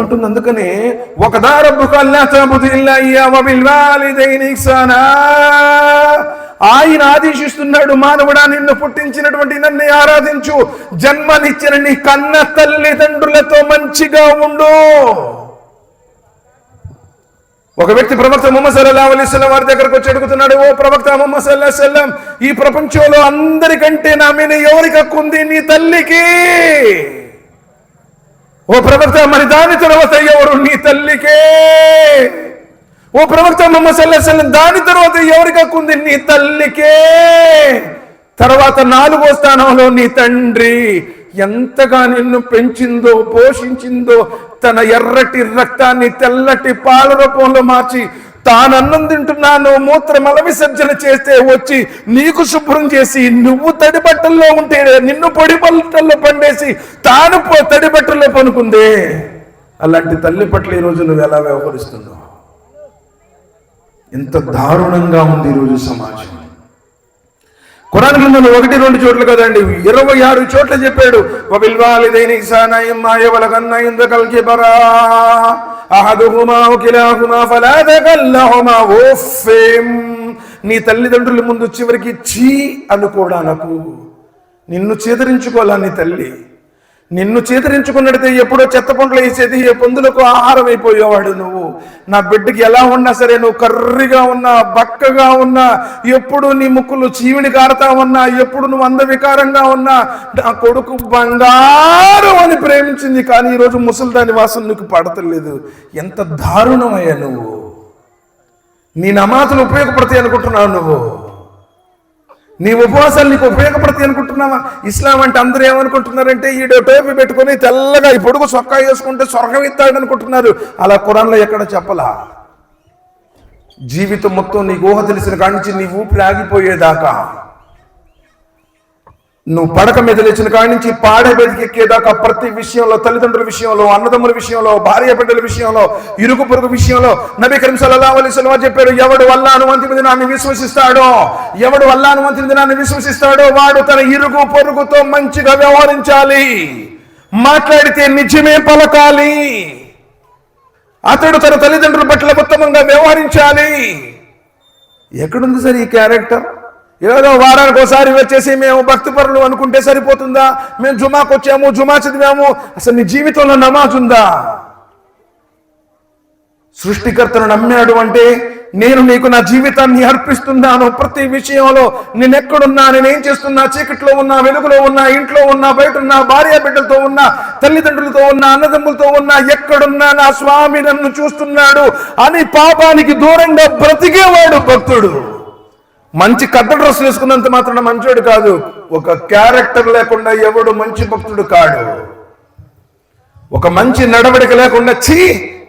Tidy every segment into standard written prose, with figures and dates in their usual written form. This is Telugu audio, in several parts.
ఉంటుంది. అందుకనే వకదా రబ్బుక అల్లా తఅబుదు ఇల్లా ఇయ్యాహు వబిల్ వాలిదైని ఇహ్సానా. ఆయన ఆదేశిస్తున్నాడు, మానవుడా నిన్ను పుట్టించినటువంటి నన్ను ఆరాధించు, జన్మనిచ్చిన నీ కన్న తల్లిదండ్రులతో మంచిగా ఉండు. ఒక వ్యక్తి ప్రవక్త ముహమ్మద్ సల్లల్లాహు అలైహి వసల్లం వారి దగ్గరకు వచ్చి అడుగుతున్నాడు, ఓ ప్రవక్త ముహమ్మద్ సల్లల్లాహు అలైహి వసల్లం, ఈ ప్రపంచంలో అందరికంటే నా మీద ఎవరికి హక్కు ఉంది? నీ తల్లికి. ఓ ప్రవక్త, మరి దాని తర్వాత ఎవరు? నీ తల్లికే. ఓ ప్రవక్త ముహమ్మద్ సల్లల్లాహు అలైహి వసల్లం, దాని తర్వాత ఎవరికి హక్కు ఉంది? నీ తల్లికే. తర్వాత 4వ స్థానంలో నీ తండ్రి. ఎంతగా నిన్ను పెంచిందో పోషించిందో, తన ఎర్రటి రక్తాన్ని తెల్లటి పాల రూపంలో మార్చి, తాను అన్నం తింటున్నాను మూత్ర మల విసర్జన చేస్తే వచ్చి నీకు శుభ్రం చేసి, నువ్వు తడి బట్టల్లో ఉంటే నిన్ను పొడి బట్టల్లో పండేసి తాను తడి బట్టల్లో పనుకుందే. అలాంటి తల్లి పట్ల ఈరోజు నువ్వు ఎలా వ్యవహరిస్తున్నావు? ఎంత దారుణంగా ఉంది ఈరోజు సమాజం. ఖురాన్ గ్రంథంలో 1-2 చోట్ల కదండి, 26 చోట్ల చెప్పాడు. వబిల్ వాలిదైని ఇహ్సానా ఇమ్మా యబ్లగన్న ఇందకల్ కిబరా అహదుహుమా ఔ కిలాహుమా ఫలా తఖల్ లహుమా ఉఫ్ఫిం. నీ తల్లిదండ్రుల ముందు చివరికి ఛీ అనుకోవడానికి నిన్ను చేదరించుకోవాలా నీ తల్లి. నిన్ను చేదరించుకున్నట్టే ఎప్పుడో చెత్త పంటలు వేసేది, ఏ పొందులకు ఆహారం అయిపోయేవాడు నువ్వు. నా బిడ్డకి ఎలా ఉన్నా సరే, నువ్వు కర్రిగా ఉన్నా బక్కగా ఉన్నా, ఎప్పుడు నీ ముక్కులు చీవిడి కారుతా ఉన్నా, ఎప్పుడు నువ్వు అందవికారంగా ఉన్నా, నా కొడుకు బంగారం అని ప్రేమించింది. కానీ ఈరోజు ముసలిదాని వాసన నీకు పడతలేదు. ఎంత దారుణమయ్యా నువ్వు. నీ నమాజులు ఉపయోగపడతాయి అనుకుంటున్నావు నువ్వు? నీ ఉపవాసాలు నీకు ఉపయోగపడతాయి అనుకుంటున్నావా? ఇస్లాం అంటే అందరూ ఏమనుకుంటున్నారంటే, ఈ టోపీ పెట్టుకుని తెల్లగా ఈ పొడుగు సొక్కా వేసుకుంటే స్వర్గం ఇస్తాడు అనుకుంటున్నారు. అలా ఖురాన్లో ఎక్కడ చెప్పలా. జీవితం మొత్తం నీకు ఊహ తెలిసిన కాడి నుంచి నీ ఊపిరి ఆగిపోయేదాకా, నువ్వు పడక మీద లేచిన కాడి నుంచి పాడే బతికెక్కేదాకా ప్రతి విషయంలో, తల్లిదండ్రుల విషయంలో, అన్నదమ్ముల విషయంలో, భార్య బిడ్డల విషయంలో, ఇరుగు పొరుగు విషయంలో నబీ కరీం సల్లల్లాహు అలైహి వసల్లం చెప్పాడు, ఎవడు అల్లాహ్ను అంతిమ దినాన్ని విశ్వసిస్తాడో, ఎవడు అల్లాహ్ను అంతిమ దినాన్ని విశ్వసిస్తాడో వాడు తన ఇరుగు పొరుగుతో మంచిగా వ్యవహరించాలి, మాట్లాడితే నిజమే పలకాలి, అతడు తన తల్లిదండ్రుల పట్ల ఉత్తమంగా వ్యవహరించాలి. ఎక్కడుంది సార్ ఈ క్యారెక్టర్? ఏదో వారానికి ఒకసారి వచ్చేసి మేము భక్తి పరులు అనుకుంటే సరిపోతుందా? మేము జుమాకు వచ్చాము, జుమా చదివాము. అసలు నీ జీవితంలో నమాజ్ ఉందా? సృష్టికర్తను నమ్మాడు అంటే నేను నీకు నా జీవితాన్ని అర్పిస్తున్నాను. ప్రతి విషయంలో నేనెక్కడున్నా, నేనేం చేస్తున్నా, చీకట్లో ఉన్నా, వెలుగులో ఉన్నా, ఇంట్లో ఉన్నా, బయట ఉన్నా, భార్య బిడ్డలతో ఉన్నా, తల్లిదండ్రులతో ఉన్నా, అన్నదమ్ములతో ఉన్నా, ఎక్కడున్నా నా స్వామి నన్ను చూస్తున్నాడు అని పాపానికి దూరంగా బ్రతికేవాడు భక్తుడు. మంచి కద్ద డ్రెస్ వేసుకున్నంత మాత్రం మంచోడు కాదు. ఒక క్యారెక్టర్ లేకుండా ఎవడు మంచి భక్తుడు కాడు. ఒక మంచి నడవడిక లేకుండా ఛీ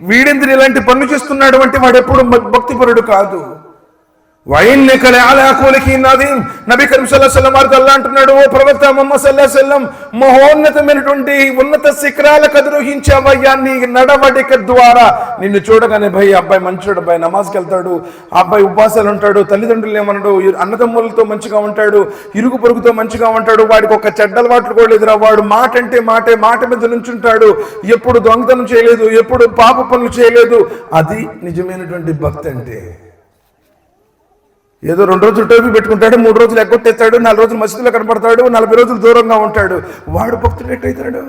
వీడింద్రి ఇలాంటి పనులు చేస్తున్నాడు అంటే వాడు ఎప్పుడు భక్తిపరుడు కాదు. నబీ కరీం సల్లల్లాహు అలైహి వసల్లం వారు అల్లా అంటున్నాడు, ఓ ప్రవక్త ముహమ్మద్ సల్లల్లాహు అలైహి వసల్లం, మహోన్నతమైనటువంటి ఉన్నత శిఖరాలకు అధిరోహించావయ్యా నీ నడవడిక ద్వారా. నిన్ను చూడగానే భయ్ అబ్బాయి మంచోడు, అబ్బాయి నమాజ్కి వెళ్తాడు, అబ్బాయి ఉపవాసాలు ఉంటాడు, తల్లిదండ్రులు ఏమన్నాడు, అన్నదమ్ములతో మంచిగా ఉంటాడు, ఇరుగు పొరుగుతో మంచిగా ఉంటాడు, వాడికి ఒక చెడ్డ అలవాట్లు కూడా ఎదురా, వాడు మాట అంటే మాట మీద నుంచుంటాడు, ఎప్పుడు దొంగతనం చేయలేదు, ఎప్పుడు పాప పనులు చేయలేదు. అది నిజమైనటువంటి భక్తి అంటే. ఏదో 2 రోజులు టోపీ పెట్టుకుంటాడు, 3 రోజులు ఎగ్గొట్టేస్తాడు, 4 రోజులు మసీదులో కనపడతాడు, 40 రోజులు దూరంగా ఉంటాడు. వాడు భక్తుడు ఎట్టయితాడు?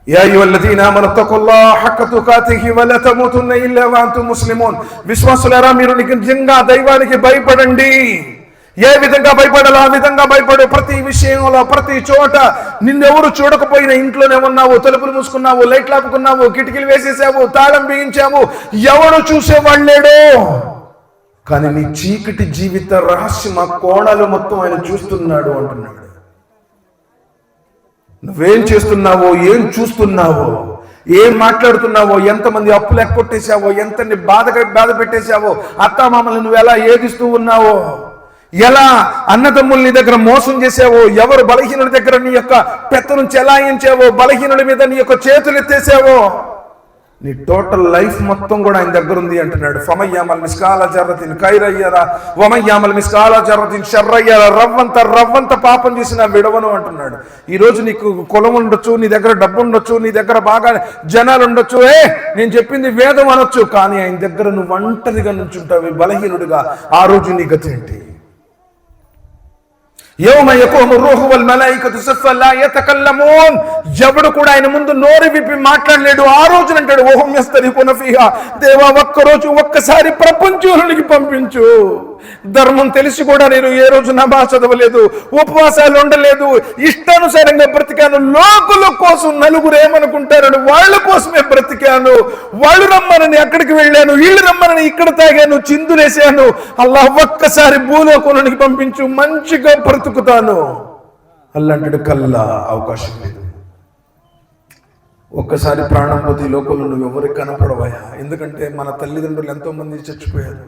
యా అయ్యుహల్లదీన ఆమను తఖుల్లాహ హక్క తుకాతిహి వలా తమూతున్న ఇల్లా వఅంతుం ముస్లిమూన్. విశ్వాసులారా, మీరు నిజంగా దైవానికి భయపడండి. ఏ విధంగా భయపడాలో ఆ విధంగా భయపడు. ప్రతి విషయంలో, ప్రతి చోట నిన్నెవరు చూడకపోయినా, ఇంట్లోనే ఉన్నావు, తలుపులు మూసుకున్నావు, లైట్లు ఆపుకున్నావు, కిటికీలు వేసేసావు, తాళం బిగించావు, ఎవడు చూసేవాడు లేడు. కానీ నీ చీకటి జీవిత రహస్యం, ఆ కోణాలు మొత్తం ఆయన చూస్తున్నాడు అంటున్నాడు. నువ్వేం చేస్తున్నావో, ఏం చూస్తున్నావో, ఏం మాట్లాడుతున్నావో, ఎంతమంది అప్పులు ఎక్కొట్టేశావో, ఎంతని బాధ పెట్టేశావో, అత్తామామల్ని నువ్వు ఎలా ఏదిస్తూ ఉన్నావో, ఎలా అన్నదమ్ముల్ని దగ్గర మోసం చేసావో, ఎవరు బలహీనుల దగ్గర నీ యొక్క పెత్తనం చెలాయించావో, బలహీనుల మీద నీ యొక్క చేతులు ఎత్తేసావో, నీ టోటల్ లైఫ్ మొత్తం కూడా ఆయన దగ్గర ఉంది అంటున్నాడు. ఫమయ్యామల్ మిస్కాల జర్రతిన్ ఖైరయ్యరా వమయ్యామల్ మిస్కాల జర్రతిన్ షర్రయ్యరా, రవ్వంత పాపం చేసిన విడవను అంటున్నాడు. ఈ రోజు నీకు కులం ఉండొచ్చు, నీ దగ్గర డబ్బు ఉండొచ్చు, నీ దగ్గర బాగా జనాలు ఉండొచ్చు, నేను చెప్పింది వేదం అనొచ్చు, కానీ ఆయన దగ్గర నువ్వు ఒంటరిగా నుంచుంటావు బలహీనుడిగా. ఆ రోజు నీ గతి ఏంటి? యౌమ యకూము రూహు వల్ మలాయికతు సఫ్ఫన్ లా యతకల్లమూన్, ఎవడు కూడా ఆయన ముందు నోరు విప్పి మాట్లాడలేడు. ఆ రోజున అంటాడు వహుం యస్తరిఖూన ఫీహా, దేవా ఒక్కరోజు ఒక్కసారి ప్రపంచంలోనికి పంపించు. ధర్మం తెలిసి కూడా నేను ఏ రోజు నమాజ్ చదవలేదు, ఉపవాసాలు ఉండలేదు, ఇష్టానుసారంగా బ్రతికాను. లోకుల కోసం నలుగురు ఏమనుకుంటారని వాళ్ళ కోసమే బ్రతికాను. వాళ్ళు రమ్మనని అక్కడికి వెళ్ళాను, వీళ్ళు రమ్మనని ఇక్కడ తాగాను, చిందులేశాను. అల్లాహ్ ఒక్కసారి భూలోకంలోనికి పంపించు, మంచిగా బ్రతుకుతాను. అల్లాంటి కల్లా అవకాశం లేదు. ఒక్కసారి ప్రాణం పోతే లోకంలో నువ్వు ఎవరికి కనపడవయా? ఎందుకంటే మన తల్లిదండ్రులు ఎంతో మంది చచ్చిపోయారు.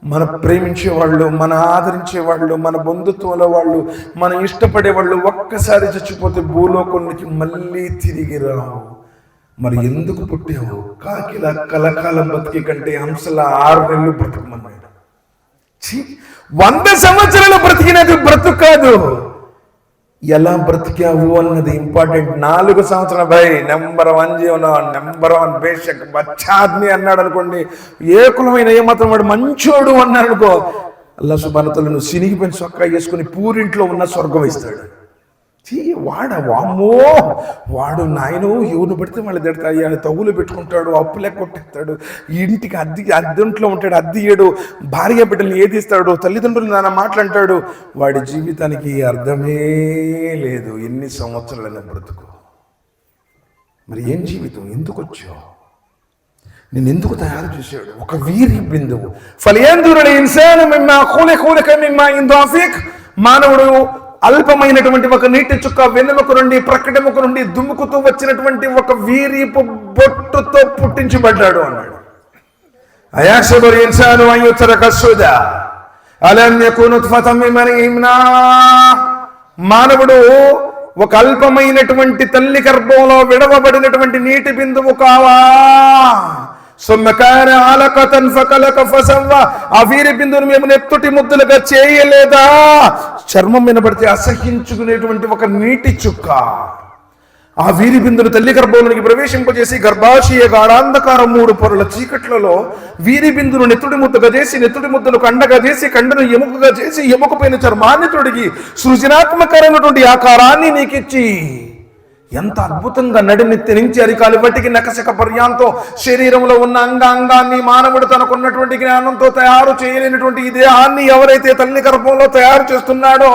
మన ప్రేమించేవాళ్ళు, మన ఆదరించేవాళ్ళు, మన బంధుత్వంలో వాళ్ళు, మనం ఇష్టపడేవాళ్ళు ఒక్కసారి చచ్చిపోతే భూలోకానికి మళ్ళీ తిరిగి రావు. మరి ఎందుకు పుట్టావు? కాకిలా కలకాలం బతికే కంటే హంసల 6 నెలలు బ్రతకమన్నాడు. 100 సంవత్సరాలు బ్రతికినది బ్రతుకు కాదు, ఎలా బ్రతికావు అన్నది ఇంపార్టెంట్. 4 సంవత్సరాలు భయ్ నెంబర్ 1 జీవనం, నెంబర్ 1 బేషక్ బచ్చాద్మి అన్నాడు అనుకోండి, ఏ కులమైన ఏ మతం వాడు మంచోడు అన్నాడు అనుకో, అల్లాహ్ సుబ్హానహు వ తఆలా నువ్వు సినిగిపోయిన చొక్కా వేసుకుని పూరింట్లో ఉన్న స్వర్గం ఇస్తాడు. వామ్మో వాడు నాయను ఎవరిని పడితే వాళ్ళు తిడతాడు, తగులు పెట్టుకుంటాడు, అప్పు లెక్క కొట్టేస్తాడు, ఇంటికి అద్దెంట్లో ఉంటాడు, అద్దెయ్యడు, భార్య బిడ్డలు ఏదిస్తాడు, తల్లిదండ్రులు నాన్న మాట్లాంటాడు. వాడి జీవితానికి అర్థమే లేదు. ఎన్ని సంవత్సరాలైనా బ్రతుకు. మరి ఏం జీవితం? ఎందుకు వచ్చావు? నేను ఎందుకు తయారు చేశాడు? ఒక వీరి బిందువు. ఫలియందురుల్ ఇన్సాను మిమ్మా ఖులిక మిమ్మా ఇన్ దాఫిక్, మానవుడు అల్పమైనటువంటి ఒక నీటి చుక్క వెన్నెముక నుండి, ప్రక్కటెముక నుండి దుమ్ముకుతూ వచ్చినటువంటి ఒక వీరిపు బొట్టుతో పుట్టించబడ్డాడు అన్నాడు. అయాహ్సబుల్ ఇన్సాను అన్ యుత్రక సుదా అలం యకున్ నుత్ఫతన్ మిన్ మనీయిన్. మానవుడు ఒక అల్పమైనటువంటి తల్లి గర్భంలో విడవబడినటువంటి నీటి బిందువు కావా? ఆ వీరి బిందువును మేము నెత్తుటి ముద్దులుగా చేయలేదా? చర్మం వినబడితే అసహించుకునేటువంటి ఒక నీటి చుక్క. ఆ వీరి బిందును తల్లి గర్భంలోనికి ప్రవేశింపజేసి గర్భాశయ గాఢాంధకారం 3 పొరల చీకట్లలో వీరి బిందును నెత్తుడి ముద్దగా చేసి, నెత్తుడి ముద్దను కండగా చేసి, కండను ఎముకగా చేసి, ఎముకపైన చర్మాన్ని తొడిగి సృజనాత్మకమైనటువంటి ఆకారాన్ని నీకిచ్చి, ఎంత అద్భుతంగా నడినెత్తి నుంచి అరికాలి వటికి నకశక పర్యాంతో శరీరంలో ఉన్న అంగాంగాన్ని మానవుడు తనకున్నటువంటి జ్ఞానంతో తయారు చేయలేనటువంటి ఈ దేహాన్ని ఎవరైతే తల్లి గర్భంలో తయారు చేస్తున్నాడో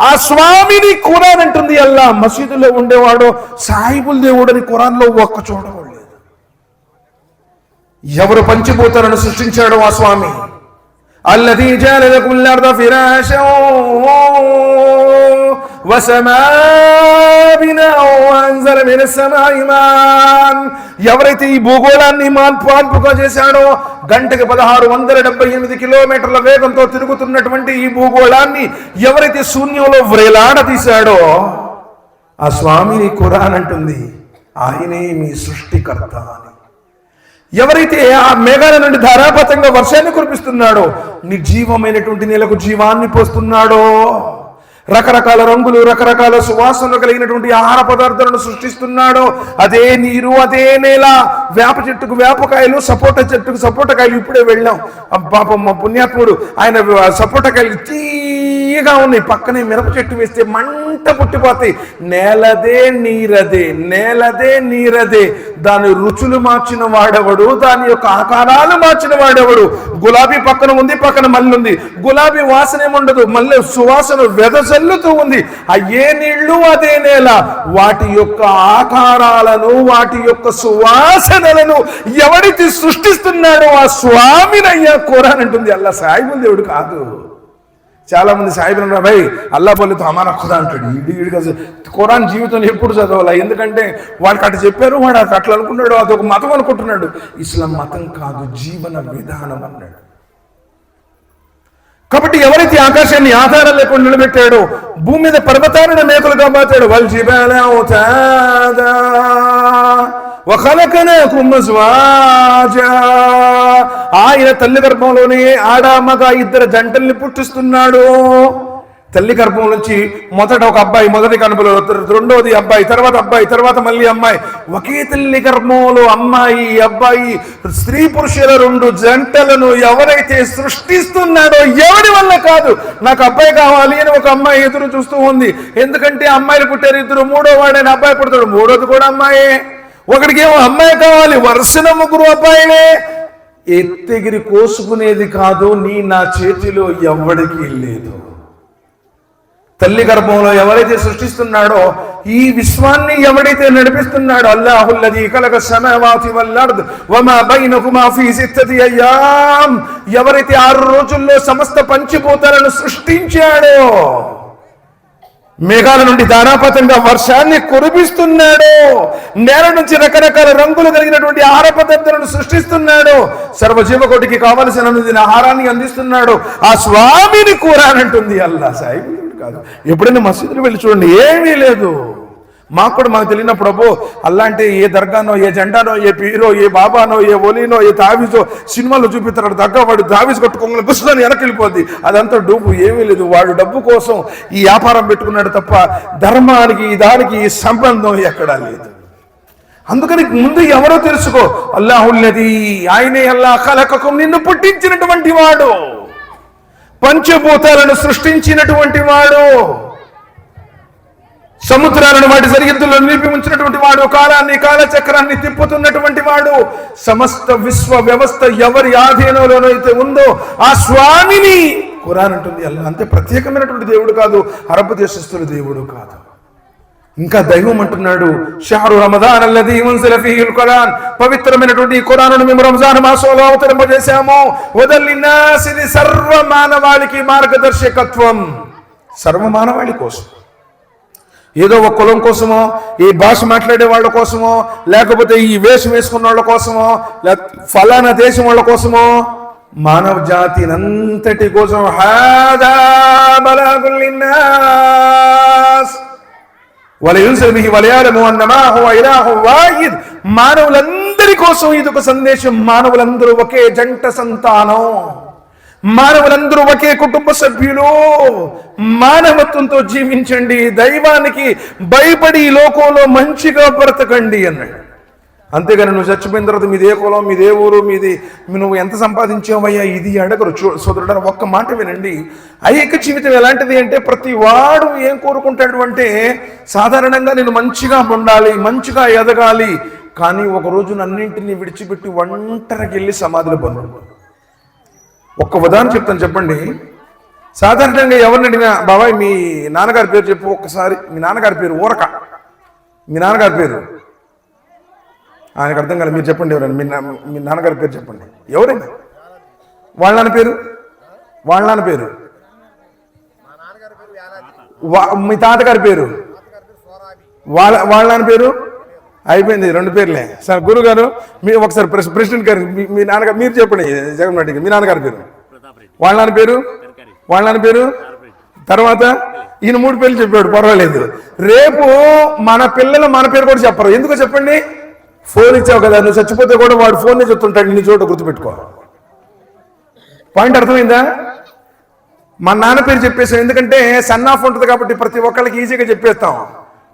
ఆ స్వామిని ఖురాన్ అంటుంది. అల్లా మసీదులో ఉండేవాడో సాహిబుల్ దేవుడు అని ఖురాన్లో ఒక్క చూడలేదు. ఎవరు పంచభూతాలను సృష్టించాడో ఆ స్వామి. అల్లదీ జఅల లకుల్ అర్ద ఫిరాషా ఎవరైతే ఈ భూగోళాన్ని మార్పుగా చేశాడో, గంటకి 1678 కిలోమీటర్ల వేగంతో తిరుగుతున్నటువంటి ఈ భూగోళాన్ని ఎవరైతే శూన్యంలో వ్రేలాడదీశాడో ఆ స్వామిని ఖురాన్ అంటుంది ఆయనే మీ సృష్టికర్త అని. ఎవరైతే ఆ మేఘాల నుండి ధారాపాతంగా వర్షాన్ని కురిపిస్తున్నాడో, నిర్జీవమైనటువంటి నేలకు జీవాన్ని పోస్తున్నాడో, రకరకాల రంగులు, రకరకాల సువాసనలు కలిగినటువంటి ఆహార పదార్థాలను సృష్టిస్తున్నాడో, అదే నీరు, అదే నేల, వేప చెట్టుకు వేపకాయలు, సపోటా చెట్టుకు సపోటకాయలు. ఇప్పుడే వెళ్ళాం, పాపం మా పుణ్యాత్ముడు ఆయన సపోటకాయలు తీయగా ఉన్నాయి, పక్కనే మిరప చెట్టు వేస్తే మంట పుట్టిపోతాయి. నేలదే నీరదే, నేలదే నీరదే. దాని రుచులు మార్చిన వాడెవడు, దాని యొక్క ఆకారాలు మార్చిన వాడెవడు? గులాబీ పక్కన ఉంది, పక్కన మల్లె ఉంది. గులాబీ వాసన ఏముండదు, మల్లె సువాసన వెదజల్లుతూ ఉంది. అయ్యే నీళ్లు, అదే నేల. వాటి యొక్క ఆకారాలను, వాటి యొక్క సువాసనలను ఎవరైతే సృష్టిస్తున్నాడో ఆ స్వామినయ్యా ఖురాన్ అంటుంది. అల్లా సాయిబుల్ దేవుడు కాదు. చాలా మంది సాయిబులు భాయ్ అల్లా బోలేతో అమానా ఖుదా అంటాడు. ఇడిగా ఖురాన్ జీవితంలో ఎప్పుడు చదవాలా? ఎందుకంటే వాడికి అటు చెప్పారు, వాడు అట్లా అనుకున్నాడు, అదొక మతం అనుకుంటున్నాడు. ఇస్లాం మతం కాదు, జీవన విధానం అన్నాడు. కాబట్టి ఎవరైతే ఆకాశాన్ని ఆధారం లేకుండా నిలబెట్టాడో, భూమి మీద పర్వతాలను మేకలుగా మార్చాడు. వఖలకనకుం అజ్వాజా, ఆయన తల్లి గర్భంలోనే ఆడ మగ ఇద్దరు జంటల్ని పుట్టిస్తున్నాడు. తల్లి గర్భం నుంచి మొదట ఒక అబ్బాయి, మొదటి కనుపులో, రెండోది అబ్బాయి, తర్వాత అబ్బాయి, తర్వాత మళ్ళీ అమ్మాయి. ఒకే తల్లి గర్భంలో అమ్మాయి అబ్బాయి, స్త్రీ పురుషుల రెండు జంటలను ఎవరైతే సృష్టిస్తున్నాడో ఎవరి వల్ల కాదు. నాకు అబ్బాయి కావాలి అని ఒక అమ్మాయి ఎదురు చూస్తూ ఉంది. ఎందుకంటే అమ్మాయిలు పుట్టారు ఇద్దరు, మూడో వాడైన అబ్బాయి పుడతాడు, మూడోది కూడా అమ్మాయే. ఒకడికేమో అమ్మాయి కావాలి, వరుసన ముగ్గురు అబ్బాయిలే. ఎత్తెగిరి కోసుకునేది కాదు, నీ నా చేతిలో ఎవడికి లేదు. తల్లి గర్భంలో ఎవరైతే సృష్టిస్తున్నాడో, ఈ విశ్వాన్ని ఎవరైతే నడిపిస్తున్నాడో, అల్లాహుల్లదీ ఖలక సమావాతి వల్ అర్ద్ వమా బైనహుమా ఫీ సిత్తతి అయ్యామ్, ఎవరైతే 6 రోజుల్లో సమస్త పంచభూతాలను సృష్టించాడో, మేఘాల నుండి ధారాపతంగా వర్షాన్ని కురిపిస్తున్నాడు, నేల నుంచి రకరకాల రంగులు కలిగినటువంటి ఆహార పదార్థాలను సృష్టిస్తున్నాడు, సర్వజీవకోటికి కావలసిన ఆహారాన్ని అందిస్తున్నాడు. ఆ స్వామిని కూరానంటుంది అల్లా. సాయిబు కాదు. ఎప్పుడైనా మసీదులు వెళ్ళి చూడండి, ఏమీ లేదు. మాకు కూడా మాకు తెలియనప్పుడు అబ్బో అల్లాంటి ఏ దర్గానో, ఏ జెండానో, ఏ పీరో, ఏ బాబానో, ఏ ఒలీనో, ఏ తావీజో సినిమాలో చూపిస్తాడు. దగ్గర వాడు తావీజ్ కట్టుకోగానే బుస్సులని వెనక్కి వెళ్ళిపోద్ది. అదంతా డబ్బు, ఏమీ లేదు. వాడు డబ్బు కోసం ఈ వ్యాపారం పెట్టుకున్నాడు తప్ప ధర్మానికి దానికి సంబంధం ఎక్కడా లేదు. అందుకని ముందు ఎవరో తెలుసుకో. అల్లాహుల్లదీ, ఆయనే అల్లాహ్ ఖలకకుం, నిన్ను పుట్టించినటువంటి వాడు, పంచభూతాలను సృష్టించినటువంటి వాడు, సముద్రాలను వాటి సరిహద్దుల్లో నిలిపి ఉంచినటువంటి వాడు, కాలాన్ని కాలచక్రాన్ని తిప్పుతున్నటువంటి వాడు, సమస్త విశ్వ వ్యవస్థ ఎవరి ఆధీనంలోనూ అయితే ఉందో ఆ స్వామిని ఖురాన్ అంటుంది. అల్లా అంతే ప్రత్యేకమైనటువంటి దేవుడు కాదు, అరబ్ దేశస్థుల దేవుడు కాదు. ఇంకా దైవం అంటున్నాడు, షహరు రమదాన్ అల్లదీ ఉన్జిల ఫీహిల్ ఖురాన్, పవిత్రమైనటువంటి ఖురానును మేము రంజాన్ మాసంలో అవతరింపజేశాము. హుదల్ లిన్నాస్, ఇది సర్వ మానవాళికి మార్గదర్శకత్వం. సర్వ మానవాళి కోసం, ఏదో ఒక కులం కోసమో, ఈ భాష మాట్లాడే వాళ్ళ కోసమో, లేకపోతే ఈ వేషం వేసుకున్న వాళ్ళ కోసమో, ఫలానా దేశం వాళ్ళ కోసమో, మానవ జాతి అంతటి కోసం హాదా బలాగుల్ లిన్నాస్ మానవులందరి కోసం ఇది ఒక సందేశం. మానవులందరూ ఒకే జంట సంతానం, మానవులందరూ ఒకే కుటుంబ సభ్యులు. మానవత్వంతో జీవించండి, దైవానికి భయపడి ఈ లోకంలో మంచిగా బ్రతకండి అన్నాడు. అంతేగాని నువ్వు చచ్చిపోయిన తర్వాత మీదే కులం, మీదే ఊరు, మీది నువ్వు ఎంత సంపాదించావయ్యా ఇది అడగరు. సోదరుడు, ఒక్క మాట వినండి. ఐహిక జీవితం ఎలాంటిది అంటే, ప్రతి వాడు ఏం కోరుకుంటాడు అంటే, సాధారణంగా నేను మంచిగా ఉండాలి, మంచిగా ఎదగాలి. కానీ ఒకరోజు అన్నింటినీ విడిచిపెట్టి ఒంటరికి వెళ్ళి సమాధిలో పొందాడు. ఒక్క ఉదాహరణ చెప్తాను, చెప్పండి. సాధారణంగా ఎవరిని అడిగినా, బాబాయ్ మీ నాన్నగారి పేరు చెప్పు ఒక్కసారి. మీ నాన్నగారి పేరు ఊరక, మీ నాన్నగారి పేరు ఆయనకు అర్థం కాదు, మీరు చెప్పండి. ఎవరైనా మీ నాన్నగారి పేరు చెప్పండి. ఎవరైనా వాళ్ళ నాన్న పేరు, వాళ్ళ నాన్న పేరు, మీ తాతగారి పేరు, వాళ్ళ నాన్న పేరు, అయిపోయింది 2 పేర్లే. సార్ గురువు గారు మీరు ఒకసారి ప్రెసిడెంట్ గారు మీ నాన్నగారు మీరు చెప్పండి. జగన్ రెడ్డి మీ నాన్నగారి పేరు, వాళ్ళ నాన్న పేరు, వాళ్ళ నాన్న పేరు, తర్వాత ఈయన 3 పేర్లు చెప్పాడు, పర్వాలేదు. రేపు మన పిల్లలు మన పేరు కూడా చెప్పరు. ఎందుకో చెప్పండి? ఫోన్ ఇచ్చావు కదా, నువ్వు చచ్చిపోతే కూడా వాడు ఫోన్నే చెప్తుంటాడు, నీ చోట గుర్తుపెట్టుకో. పాయింట్ అర్థమైందా? మా నాన్న పేరు చెప్పేసాం, ఎందుకంటే సన్ ఆఫ్ ఉంటుంది కాబట్టి ప్రతి ఒక్కరికి ఈజీగా చెప్పేస్తాం.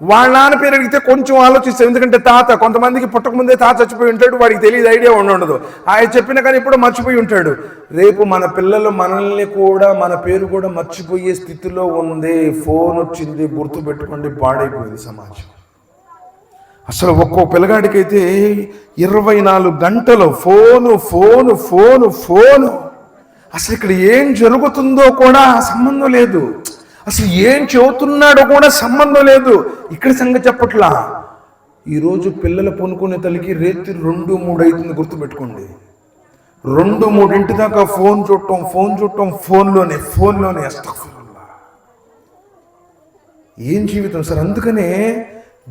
వాళ్ళ నాన్న పేరు అడిగితే కొంచెం ఆలోచిస్తాం, ఎందుకంటే తాత, కొంతమందికి పుట్టకముందే తాత చచ్చిపోయి ఉంటాడు, వాడికి తెలియదు, ఐడియా ఉండదు. ఆయన చెప్పినా కానీ ఇప్పుడు మర్చిపోయి ఉంటాడు. రేపు మన పిల్లలు మనల్ని కూడా, మన పేరు కూడా మర్చిపోయే స్థితిలో ఉంది. ఫోన్ వచ్చింది, గుర్తు పెట్టుకోండి, పాడైపోయింది సమాజం. అసలు ఒక్కో పిల్లగాడికైతే 24 గంటలు ఫోను ఫోను ఫోను ఫోను. అసలు ఇక్కడ ఏం జరుగుతుందో కూడా సంబంధం లేదు, అసలు ఏం చెబుతున్నాడో కూడా సంబంధం లేదు. ఇక్కడ సంగతి చెప్పట్లా. ఈరోజు పిల్లలు పొనుకునే తల్లికి రేత్రి 2-3 అవుతుంది, గుర్తుపెట్టుకోండి. 2-3 దాకా ఫోన్ చూడటం, ఫోన్లోనే అస్తగ్ఫిరుల్లాహ్. ఏం జీవితం సార్. అందుకనే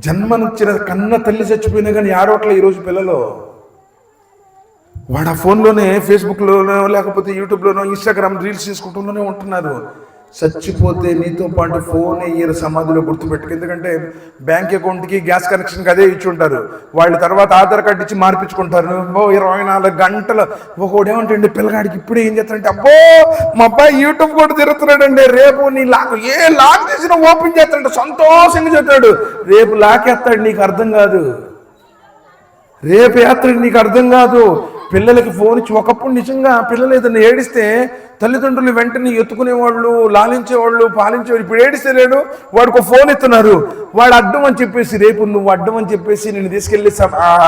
జన్మనిచ్చిన కన్న తల్లి చచ్చిపోయినా కానీ ఆడవట్లే ఈరోజు పిల్లలు. వాడు ఆ ఫోన్లోనే, ఫేస్బుక్లోనో, లేకపోతే యూట్యూబ్లోనో, ఇన్స్టాగ్రామ్ రీల్స్ చేసుకుంటూనే ఉంటున్నారు. చచ్చిపోతే నీతో పాటు ఫోన్ ఇయర్ సమాధిలో గుర్తుపెట్టుకు. ఎందుకంటే బ్యాంక్ అకౌంట్కి గ్యాస్ కనెక్షన్కి అదే ఇచ్చి ఉంటారు. వాళ్ళు తర్వాత ఆధార్ కార్డు ఇచ్చి మార్పించుకుంటారు. 24 గంటలు. ఒకడేమంటే పిల్లగాడికి ఇప్పుడే ఏం చేస్తాడంటే, అబ్బో మా అబ్బాయి యూట్యూబ్ కూడా తిరుగుతున్నాడండి, రేపు నీ లాక్ లాక్ చేసినా ఓపెన్ చేస్తాడంటే సంతోషంగా చెప్తాడు. రేపు లాకేస్తాడు, నీకు అర్థం కాదు. రేపు యాత్ర నీకు అర్థం కాదు. పిల్లలకి ఫోన్ ఇచ్చి, ఒకప్పుడు నిజంగా పిల్లలు ఏదైనా ఏడిస్తే తల్లిదండ్రులు వెంటనే ఎత్తుకునేవాళ్ళు, లాలించేవాళ్ళు, పాలించేవాళ్ళు. ఇప్పుడు ఏడిస్తే లేడు, వాడికి ఒక ఫోన్ ఎత్తున్నారు. వాడు అడ్డం అని చెప్పేసి, రేపు నువ్వు అడ్డం అని చెప్పేసి నేను తీసుకెళ్లి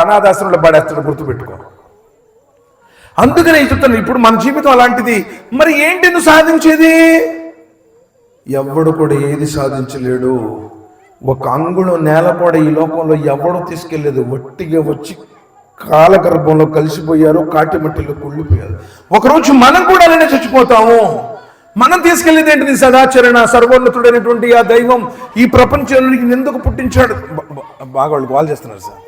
అనాథాశ్రమంలో పడేస్తాడు, గుర్తుపెట్టుకో. అందుకనే చెప్తాను, ఇప్పుడు మన జీవితం అలాంటిది. మరి ఏంటి నువ్వు సాధించేది? ఎవడు కూడా ఏది సాధించలేడు. ఒక అంగుళం నేలపడ ఈ లోకంలో ఎవడో తీసుకెళ్లేదు. వట్టిగా వచ్చి కాలగర్భంలో కలిసిపోయారు, కాటి మట్టిలో కుళ్ళిపోయారు. ఒకరోజు మనం కూడా అలానే చచ్చిపోతాము. మనం తీసుకెళ్లేది ఏంటిది? సదాచరణ. సర్వోన్నతుడైనటువంటి ఆ దైవం ఈ ప్రపంచానికి ఎందుకు పుట్టించాడు? బాగా వాళ్ళు కాల్ చేస్తున్నారు సార్.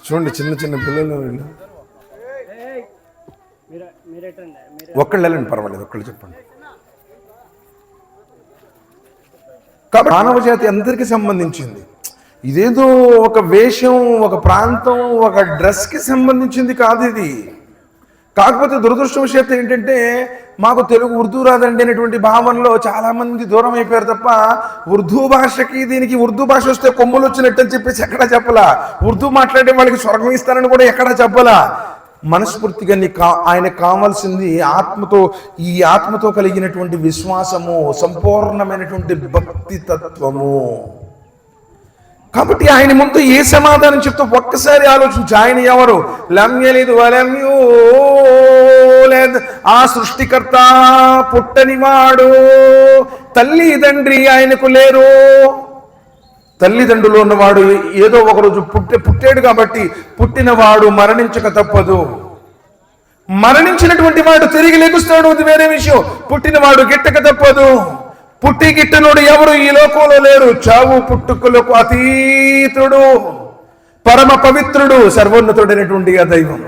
చూడండి, చిన్న చిన్న పిల్లలు. ఒక్కళ్ళు వెళ్ళండి, పర్వాలేదు, ఒక్కళ్ళు చెప్పండి. కాబట్టి మానవ జాతి అందరికీ సంబంధించింది. ఇదేదో ఒక వేషం, ఒక ప్రాంతం, ఒక డ్రెస్కి సంబంధించింది కాదు ఇది. కాకపోతే దురదృష్టవశాత్తు ఏంటంటే మాకు తెలుగు ఉర్దూ రాదండి అనేటువంటి భావనలో చాలామంది దూరం అయిపోయారు తప్ప, ఉర్దూ భాషకి దీనికి ఉర్దూ భాష వస్తే కొమ్ములు వచ్చినట్టు అని చెప్పేసి ఎక్కడా చెప్పలా. ఉర్దూ మాట్లాడే వాళ్ళకి స్వర్గం ఇస్తారని కూడా ఎక్కడా చెప్పలా. మనస్ఫూర్తిగా ఆయనకు కావాల్సింది ఆత్మతో, ఈ ఆత్మతో కలిగినటువంటి విశ్వాసము, సంపూర్ణమైనటువంటి భక్తి తత్వము. కాబట్టి ఆయన ముందు ఏ సమాధానం చెప్తూ ఒక్కసారి ఆలోచించి, ఆయన ఎవరు? లం యలిద్ వలం యూలద్, ఆ సృష్టికర్త, పుట్టనివాడు, తల్లి తండ్రి ఆయనకు లేరు. తల్లిదండ్రులు ఉన్నవాడు ఏదో ఒకరోజు పుట్టాడు కాబట్టి పుట్టినవాడు మరణించక తప్పదు. మరణించినటువంటి వాడు తిరిగి లెగుస్తాడు, అది వేరే విషయం. పుట్టినవాడు గిట్టక తప్పదు. పుట్టి గిట్టనుడు ఎవరు ఈ లోకంలో లేరు. చావు పుట్టుకలకు అతీతుడు, పరమ పవిత్రుడు, సర్వోన్నతుడైనటువంటి ఆ దైవం.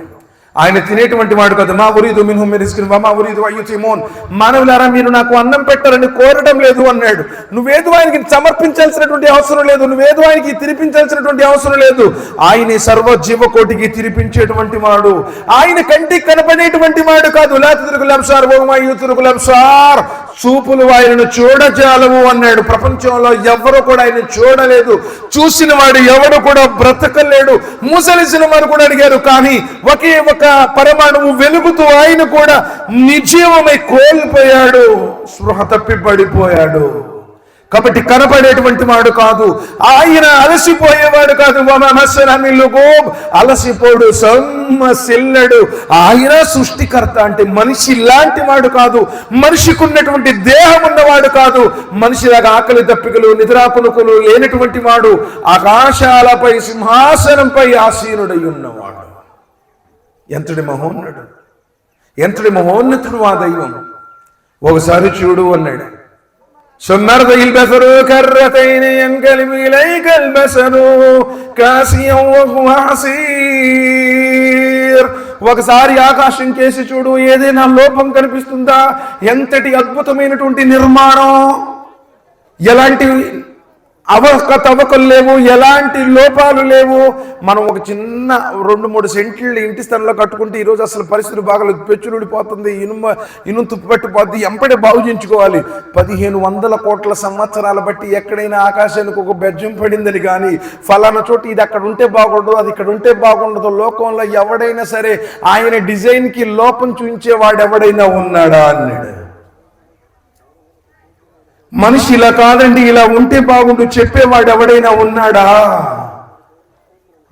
ఆయన తినేటువంటి వాడు కదా. మా ఉరీదు మిన్హుమ్ మిన్ రిజ్కిన్ వమా ఉరీదు అన్ యుతీమూన్. మానవులారా, మీరు నాకు అన్నం పెట్టాలని కోరడం లేదు అన్నాడు. నువ్వేదో ఆయనకి సమర్పించాల్సినటువంటి అవసరం లేదు, నువ్వేదో ఆయనకి తినిపించాల్సినటువంటి అవసరం లేదు. ఆయనే సర్వ జీవకోటికి తినిపించేటువంటి వాడు. ఆయన కంటికి కనపడేటువంటి వాడు కాదు. లా తుద్రికుల్ అబ్సార్ వమా యుద్రికుల్ అబ్సార్. చూపులు ఆయనను చూడజాలవు అన్నాడు. ప్రపంచంలో ఎవరు కూడా ఆయన చూడలేదు. చూసిన వాడు ఎవడు కూడా బ్రతకలేడు. ముసలిసిన వారు కూడా అడిగారు, కానీ ఒకే ఒక పరమాణువు వెలుగుతూ ఆయన కూడా నిర్జీవమై కోల్పోయాడు, స్పృహ తప్పి పడిపోయాడు. కాబట్టి కనపడేటువంటి వాడు కాదు. ఆయన అలసిపోయేవాడు కాదు. అలసిపోడు, సొమ్మసిల్లడు. ఆయన సృష్టికర్త. అంటే మనిషి లాంటి వాడు కాదు. మనిషికి ఉన్నటువంటి దేహం ఉన్నవాడు కాదు. మనిషిలాగా ఆకలి దప్పికలు, నిద్రాకునుకులు లేనటువంటి వాడు. ఆకాశాలపై సింహాసనంపై ఆసీనుడై ఉన్నవాడు. ఎంతటి మహోన్నతుడు, ఎంతటి మహోన్నతుడు ఆ దైవం. ఒకసారి చూడు అన్నాడు. సుమ్మర్ద ఇల్బసరు కర్రతైన యంకలిబు ఇలైకల్ బసరు కాసియం వహువ హసీర్. ఒకసారి ఆకాశం కేసి చూడు, ఏదైనా లోపం కనిపిస్తుందా? ఎంతటి అద్భుతమైనటువంటి నిర్మాణం, ఎలాంటి అవకతవకలు లేవు, ఎలాంటి లోపాలు లేవు. మనం ఒక చిన్న 2-3 సెంట్లు ఇంటి స్థలంలో కట్టుకుంటే ఈరోజు అసలు పరిస్థితులు బాగలేదు. పెచ్చులుడిపోతుంది, ఇనుము తుప్పిపెట్టిపోద్ది. ఎంపడే బాగు చేయించుకోవాలి. 1500 కోట్ల సంవత్సరాల బట్టి ఎక్కడైనా ఆకాశానికి ఒక బెజ్జం పడిందని కానీ, ఫలానా చోటు ఇది అక్కడ ఉంటే బాగుండదు, అది ఇక్కడ ఉంటే బాగుండదు. లోకంలో ఎవడైనా సరే ఆయన డిజైన్కి లోపం చూపించేవాడు ఎవడైనా ఉన్నాడా అన్నాడు. మనిషి ఇలా కాదండి, ఇలా ఉంటే బాగుండు చెప్పేవాడు ఎవడైనా ఉన్నాడా?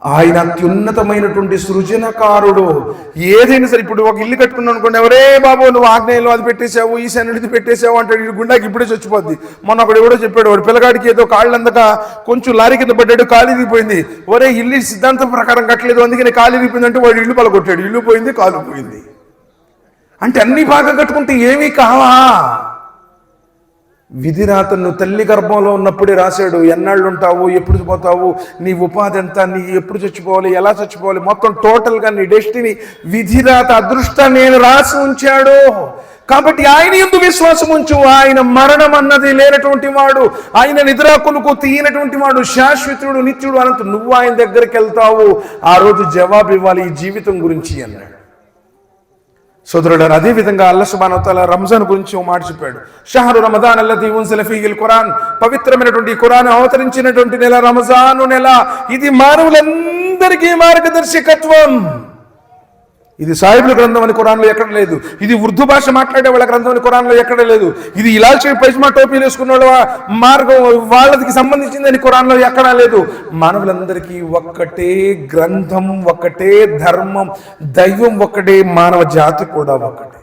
ఆయన అత్యున్నతమైనటువంటి సృజనకారుడు. ఏదైనా సరే, ఇప్పుడు ఒక ఇల్లు కట్టుకున్నాను అనుకోండి, ఎవరే బాబు నువ్వు ఆగ్నేయంలో అది పెట్టేశావు, ఈశాన్యుడిది పెట్టేశావు అంటాడు. ఈ గుండాకి ఇప్పుడే చచ్చిపోద్ది. మొన్న ఒకడు ఎవడో చెప్పాడు, వాడు పిల్లగాడికి ఏదో కాళ్ళు అందక కొంచెం లారీ కింద పడ్డాడు, కాలు ఇరిగిపోయింది. ఒరే ఇల్లు సిద్ధాంతం ప్రకారం కట్టలేదు, అందుకని కాలు ఇరిగిపోయిందంటే వాడు ఇల్లు పలగొట్టాడు. ఇల్లు పోయింది, కాలు పోయింది. అంటే అన్ని బాగా కట్టుకుంటే ఏమీ కావా? విధిరాతను తల్లి గర్భంలో ఉన్నప్పుడే రాశాడు. ఎన్నాళ్ళు ఉంటావు, ఎప్పుడు పోతావు, నీ ఉపాధి ఎంత, నీ ఎప్పుడు చచ్చిపోవాలి, ఎలా చచ్చిపోవాలి, మొత్తం టోటల్గా నీ డెస్టినీ, విధిరాత, అదృష్టాన్ని నేను రాసి ఉంచాడు. కాబట్టి ఆయన యందు విశ్వాసం ఉంచు. ఆయన మరణం అన్నది లేనటువంటి వాడు, ఆయన నిద్రాకులకు తీయనటువంటి వాడు, శాశ్వతుడు, నిత్యుడు, అనంత. నువ్వు ఆయన దగ్గరికి వెళ్తావు, ఆ రోజు జవాబు ఇవ్వాలి ఈ జీవితం గురించి అన్నాడు. సోదరుడు, అదేవిధంగా అల్లాహ్ సుబ్హానహు వ తఆలా రంజాన్ గురించి ఓ మాట చెప్పాడు. షహరు రమదాన్ అల్లదీ ఉన్జిల ఫీహిల్ ఖురాన్, పవిత్రమైనటువంటి ఖురాన్ అవతరించినటువంటి నెల రంజాను నెల. ఇది మానవులందరికీ మార్గదర్శకత్వం. ఇది సాహిబుల గ్రంథం అని ఖురాన్లో ఎక్కడ లేదు. ఇది ఉర్దూ భాష మాట్లాడే వాళ్ళ గ్రంథం అని ఖురాన్లో ఎక్కడ లేదు. ఇది ఇలాల్చి పైజ్మా టోపీలు వేసుకున్న వాళ్ళ మార్గం వాళ్ళకి సంబంధించిందని ఖురాన్లో ఎక్కడా లేదు. మానవులందరికీ ఒక్కటే గ్రంథం, ఒక్కటే ధర్మం, దైవం ఒక్కటే, మానవ జాతి కూడా ఒక్కటే.